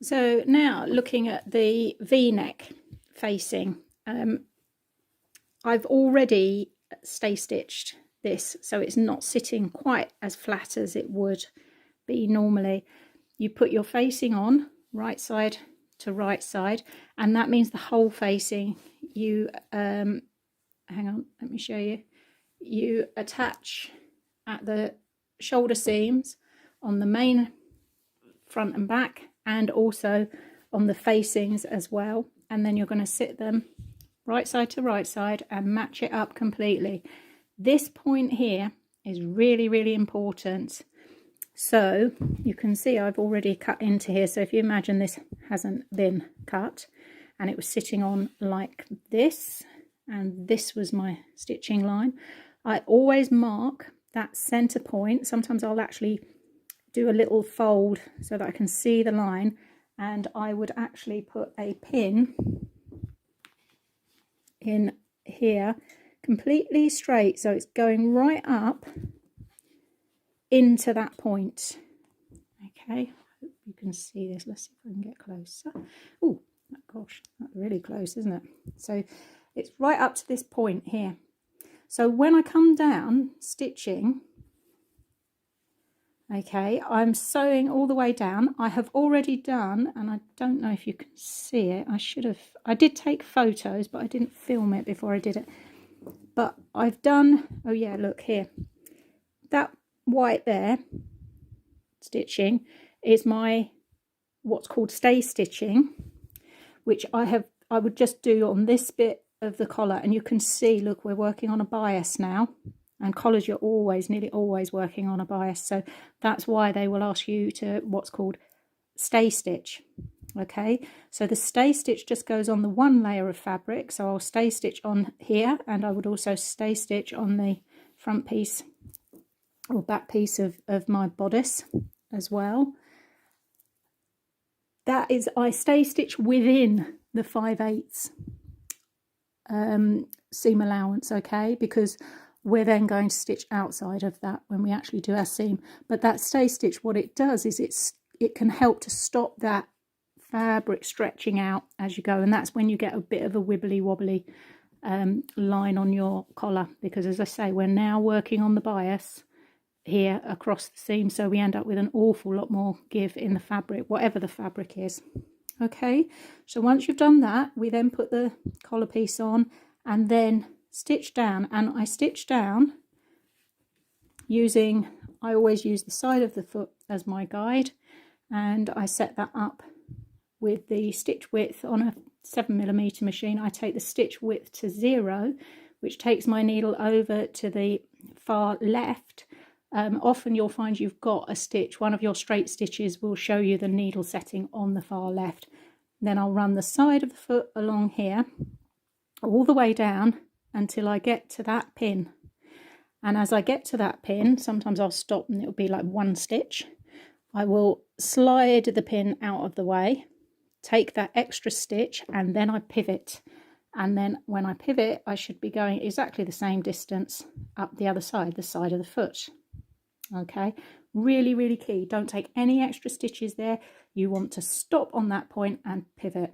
So now looking at the V-neck facing, I've already stay stitched this, so it's not sitting quite as flat as it would be normally. You put your facing on right side to right side, and that means the whole facing. You hang on, let me show you. You attach at the shoulder seams on the main front and back, and also on the facings as well, and then you're going to sit them right side to right side and match it up completely. This point here is really, really important. So you can see I've already cut into here. So if you imagine this hasn't been cut and it was sitting on like this, and this was my stitching line, I always mark that center point. Sometimes I'll actually do a little fold so that I can see the line, and I would actually put a pin in here completely straight, so it's going right up into that point. Okay, hope you can see this. Let's see if I can get closer. Oh gosh, that's really close, isn't it? So it's right up to this point here. So when I come down stitching, okay, I'm sewing all the way down. I have already done, and I don't know if you can see it, I did take photos, but I didn't film it before I did it. But I've done, oh yeah, look here, that white there stitching is my what's called stay stitching, which I would just do on this bit of the collar. And you can see, look, we're working on a bias now, and collars you're nearly always working on a bias, so that's why they will ask you to what's called stay stitch. Okay, so the stay stitch just goes on the one layer of fabric, so I'll stay stitch on here, and I would also stay stitch on the front piece or back piece of my bodice as well. That is, I stay stitch within the 5/8 seam allowance, okay, because we're then going to stitch outside of that when we actually do our seam. But that stay stitch, what it does is it can help to stop that fabric stretching out as you go, and that's when you get a bit of a wibbly wobbly line on your collar, because as I say, we're now working on the bias here across the seam, so we end up with an awful lot more give in the fabric, whatever the fabric is. Okay, so once you've done that, we then put the collar piece on and then stitch down, and I stitch down using, I always use the side of the foot as my guide, and I set that up with the stitch width on a 7mm machine. I take the stitch width to 0, which takes my needle over to the far left. Often you'll find you've got a stitch, one of your straight stitches will show you the needle setting on the far left. Then I'll run the side of the foot along here all the way down until I get to that pin. And as I get to that pin, sometimes I'll stop and it'll be like one stitch. I will slide the pin out of the way, take that extra stitch, and then I pivot. And then when I pivot, I should be going exactly the same distance up the other side, the side of the foot. Okay, really, really key. Don't take any extra stitches there. You want to stop on that point and pivot.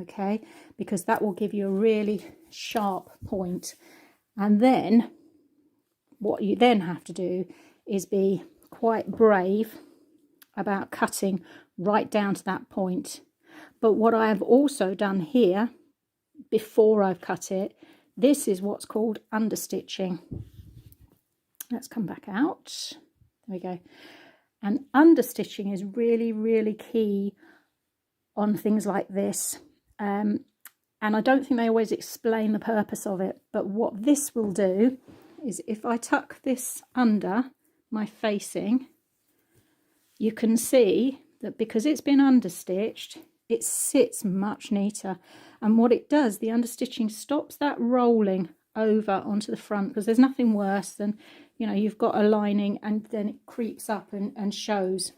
Okay, because that will give you a really sharp point. And then what you then have to do is be quite brave about cutting right down to that point. But what I have also done here before I've cut it, this is what's called understitching. Let's come back out. There we go. And understitching is really, really key on things like this. And I don't think they always explain the purpose of it, but what this will do is if I tuck this under my facing, you can see that because it's been understitched, it sits much neater. And what it does, the understitching stops that rolling over onto the front, because there's nothing worse than, you know, you've got a lining and then it creeps up and shows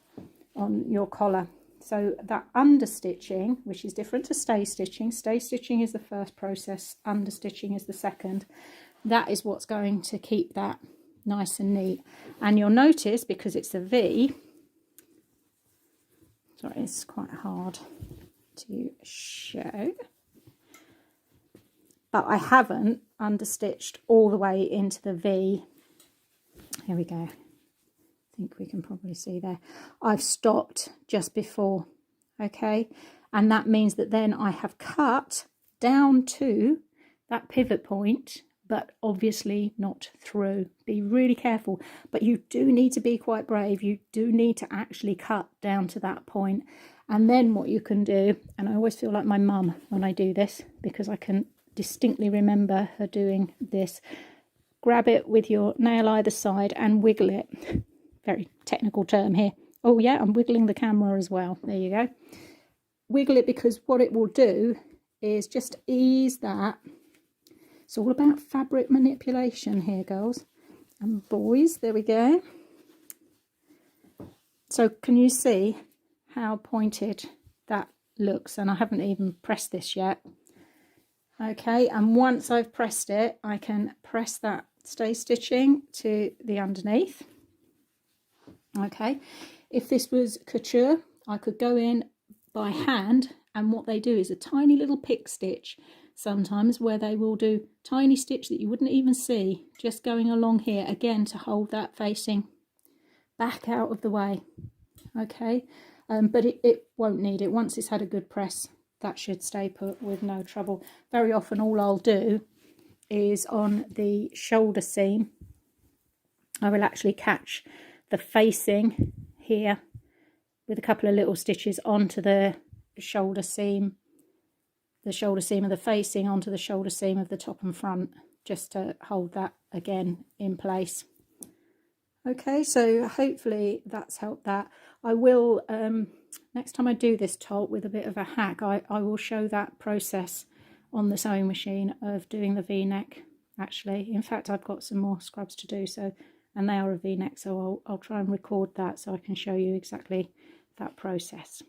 on your collar. So that understitching, which is different to stay stitching is the first process, understitching is the second. That is what's going to keep that nice and neat. And you'll notice, because it's a V, Sorry, it's quite hard to show. But I haven't understitched all the way into the V. Here we go. I think we can probably see there. I've stopped just before, okay? And that means that then I have cut down to that pivot point, but obviously not through. Be really careful, but you do need to be quite brave. You do need to actually cut down to that point. And then what you can do, and I always feel like my mum when I do this, because I can distinctly remember her doing this, grab it with your nail either side and wiggle it. Very technical term here. Oh yeah, I'm wiggling the camera as well. There you go. Wiggle it, because what it will do is just ease that. It's all about fabric manipulation here, girls and boys. There we go. So can you see how pointed that looks? And I haven't even pressed this yet. Okay, and once I've pressed it, I can press that stay stitching to the underneath. Okay, if this was couture, I could go in by hand, and what they do is a tiny little pick stitch sometimes, where they will do tiny stitch that you wouldn't even see, just going along here again to hold that facing back out of the way. Okay, but it won't need it. Once it's had a good press, that should stay put with no trouble. Very often all I'll do is on the shoulder seam, I will actually catch the facing here with a couple of little stitches onto the shoulder seam of the facing onto the shoulder seam of the top and front, just to hold that again in place. Okay, so hopefully that's helped that. I will, next time I do this top with a bit of a hack, I will show that process on the sewing machine of doing the V-neck. Actually, in fact, I've got some more scrubs to do, so, and they are a V-neck, so I'll try and record that so I can show you exactly that process.